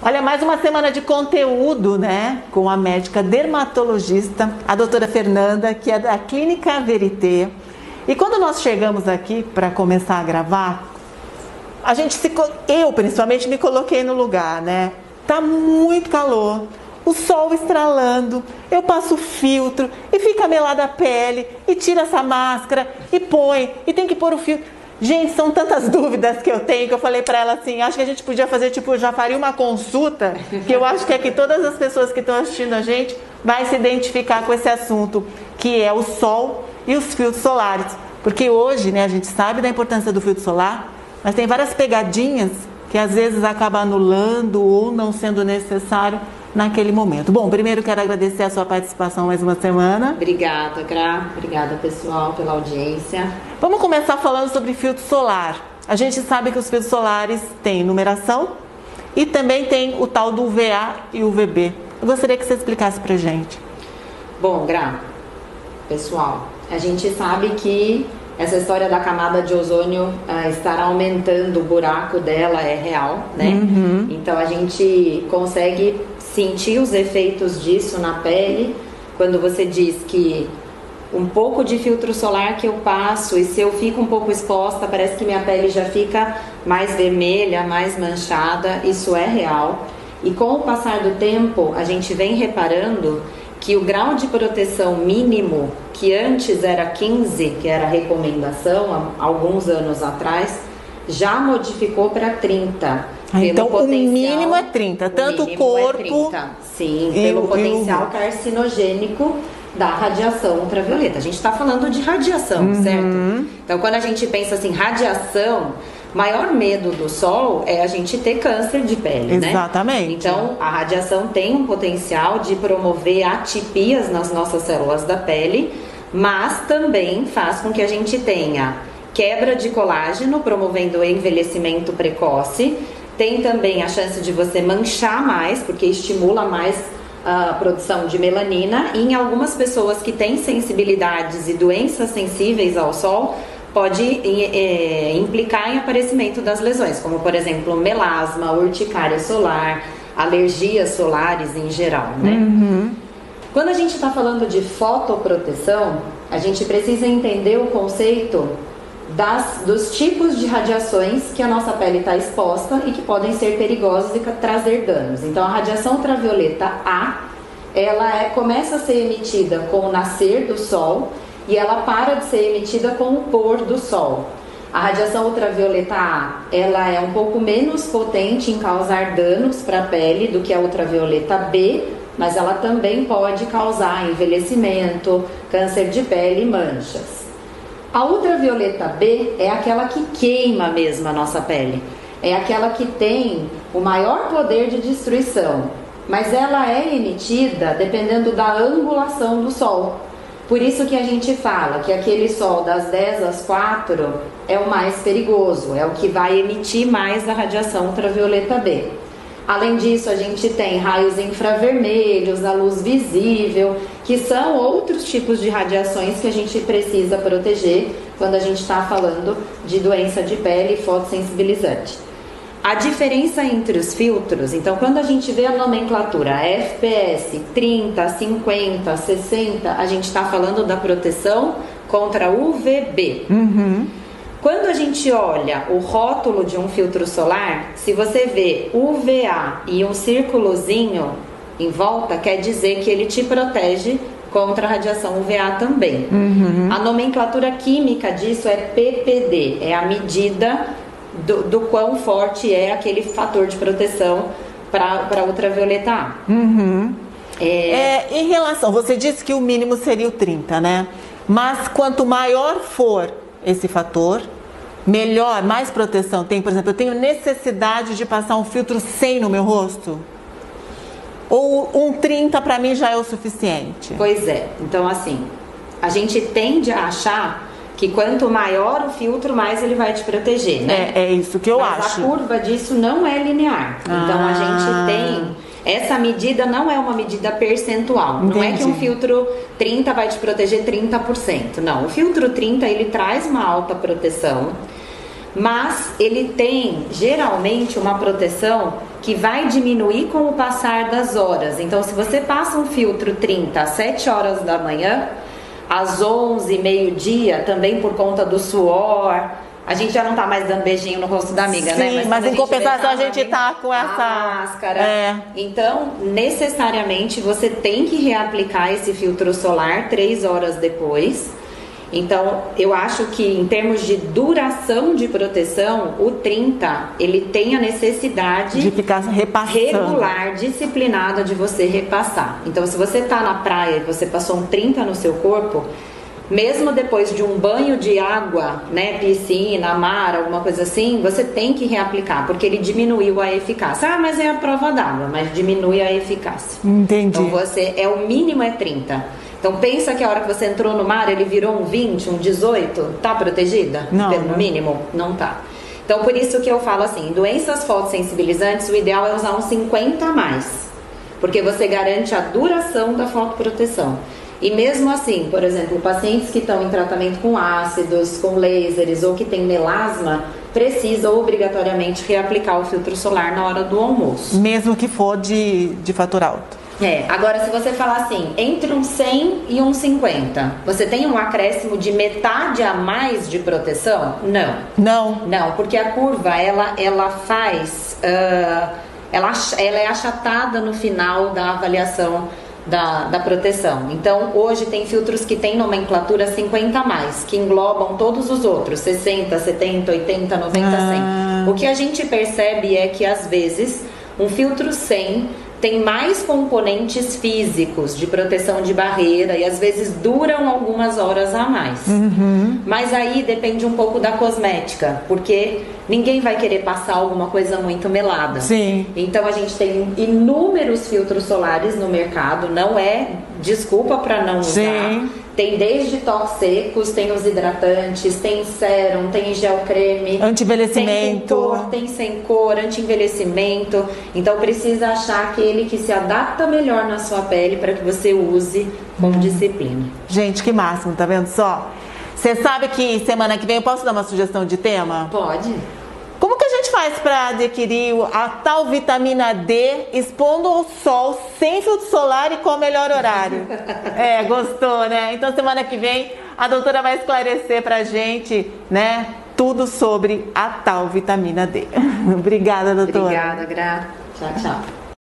Olha, mais uma semana de conteúdo, né? Com a médica dermatologista, a doutora Fernanda, que é da Clínica Verité. E quando nós chegamos aqui para começar a gravar, eu principalmente me coloquei no lugar, né? Tá muito calor, o sol estralando, eu passo filtro e fica melada a pele, e tira essa máscara, e põe, e tem que pôr o filtro. Gente, são tantas dúvidas que eu tenho que eu falei pra ela assim, acho que a gente podia fazer, já faria uma consulta, que eu acho que é que todas as pessoas que estão assistindo a gente vai se identificar com esse assunto, que é o sol e os filtros solares. Porque hoje, né, a gente sabe da importância do filtro solar, mas tem várias pegadinhas que às vezes acabam anulando ou não sendo necessário naquele momento. Bom, primeiro quero agradecer a sua participação mais uma semana. Obrigada, Gra. Obrigada, pessoal, pela audiência. Vamos começar falando sobre filtro solar. A gente sabe que os filtros solares têm numeração e também tem o tal do UVA e UVB. Eu gostaria que você explicasse pra gente. Bom, Gra, pessoal, a gente sabe que essa história da camada de ozônio estar aumentando, o buraco dela é real, né? Uhum. Então a gente consegue sentir os efeitos disso na pele quando você diz que um pouco de filtro solar que eu passo e se eu fico um pouco exposta, parece que minha pele já fica mais vermelha, mais manchada. Isso é real. E com o passar do tempo, a gente vem reparando que o grau de proteção mínimo, que antes era 15, que era a recomendação há alguns anos atrás, já modificou para 30. Então o mínimo é 30, tanto o corpo... É 30, sim, pelo potencial carcinogênico da radiação ultravioleta. A gente está falando de radiação, certo? Então quando a gente pensa assim, radiação, o maior medo do sol é a gente ter câncer de pele, né? Exatamente. Então a radiação tem um potencial de promover atipias nas nossas células da pele, mas também faz com que a gente tenha quebra de colágeno, promovendo o envelhecimento precoce. Tem também a chance de você manchar mais, porque estimula mais a produção de melanina. E em algumas pessoas que têm sensibilidades e doenças sensíveis ao sol, pode implicar em aparecimento das lesões, como por exemplo melasma, urticária solar, alergias solares em geral, né? Quando a gente está falando de fotoproteção, a gente precisa entender o conceito dos tipos de radiações que a nossa pele está exposta e que podem ser perigosas e trazer danos. Então a radiação ultravioleta A, ela começa a ser emitida com o nascer do sol e ela para de ser emitida com o pôr do sol. A radiação ultravioleta A, ela é um pouco menos potente em causar danos para a pele do que a ultravioleta B, mas ela também pode causar envelhecimento, câncer de pele e manchas. A ultravioleta B é aquela que queima mesmo a nossa pele. É aquela que tem o maior poder de destruição, mas ela é emitida dependendo da angulação do sol. Por isso que a gente fala que aquele sol das 10 às 4 é o mais perigoso, é o que vai emitir mais a radiação ultravioleta B. Além disso, a gente tem raios infravermelhos, a luz visível, que são outros tipos de radiações que a gente precisa proteger quando a gente está falando de doença de pele e fotossensibilizante. A diferença entre os filtros, então quando a gente vê a nomenclatura FPS 30, 50, 60, a gente está falando da proteção contra UVB. Quando a gente olha o rótulo de um filtro solar, se você vê UVA e um círculozinho em volta, quer dizer que ele te protege contra a radiação UVA também. A nomenclatura química disso é PPD, é a medida do quão forte é aquele fator de proteção para a ultravioleta A. Em relação, você disse que o mínimo seria o 30, né? Mas quanto maior for esse fator, melhor, mais proteção tem. Por exemplo, eu tenho necessidade de passar um filtro 100 no meu rosto? Ou um 30 para mim já é o suficiente? Pois é, então assim, a gente tende a achar que quanto maior o filtro, mais ele vai te proteger, né? É isso que eu acho. Mas a curva disso não é linear. Então a gente tem... Essa medida não é uma medida percentual. Entendi. Não é que um filtro 30 vai te proteger 30%. Não, o filtro 30 ele traz uma alta proteção, mas ele tem geralmente uma proteção que vai diminuir com o passar das horas. Então, se você passa um filtro 30 às 7 horas da manhã, às 11, meio-dia, também por conta do suor, a gente já não tá mais dando beijinho no rosto da amiga, sim, né? mas em compensação a gente tá com essa máscara. Então, necessariamente, você tem que reaplicar esse filtro solar 3 horas depois. Então, eu acho que em termos de duração de proteção, o 30, ele tem a necessidade de ficar repassando, regular, disciplinada de você repassar. Então, se você tá na praia e você passou um 30 no seu corpo, mesmo depois de um banho de água, né, piscina, mar, alguma coisa assim, você tem que reaplicar, porque ele diminuiu a eficácia. Ah, mas é a prova d'água, mas diminui a eficácia. Entendi. Então, o mínimo é 30. Então, pensa que a hora que você entrou no mar, ele virou um 20, um 18, tá protegida? Não. No mínimo, não tá. Então, por isso que eu falo assim, doenças fotossensibilizantes, o ideal é usar uns 50 a mais, porque você garante a duração da fotoproteção. E mesmo assim, por exemplo, pacientes que estão em tratamento com ácidos, com lasers ou que têm melasma, precisam obrigatoriamente reaplicar o filtro solar na hora do almoço. Mesmo que for de fator alto. Agora se você falar assim, entre um 100 e um 50, você tem um acréscimo de metade a mais de proteção? Não, porque a curva, ela faz, ela é achatada no final da avaliação da proteção. Então, hoje tem filtros que tem nomenclatura 50 a mais, que englobam todos os outros, 60, 70, 80, 90, 100. O que a gente percebe é que, às vezes, um filtro 100 tem mais componentes físicos de proteção de barreira e às vezes duram algumas horas a mais. Mas aí depende um pouco da cosmética, porque ninguém vai querer passar alguma coisa muito melada. Sim. Então a gente tem inúmeros filtros solares no mercado, não é desculpa para não usar. Sim. Tem desde toques secos, tem os hidratantes, tem sérum, tem gel creme, anti-envelhecimento, tem com cor, tem sem cor, anti-envelhecimento. Então precisa achar aquele que se adapta melhor na sua pele para que você use com disciplina. Gente, que máximo, tá vendo só? Você sabe que semana que vem eu posso dar uma sugestão de tema? Pode. Como que a gente faz para adquirir a tal vitamina D expondo ao sol, sem filtro solar e com o melhor horário? Gostou, né? Então semana que vem a doutora vai esclarecer pra gente, né, tudo sobre a tal vitamina D. Obrigada, doutora. Obrigada, Gra. Tchau, tchau.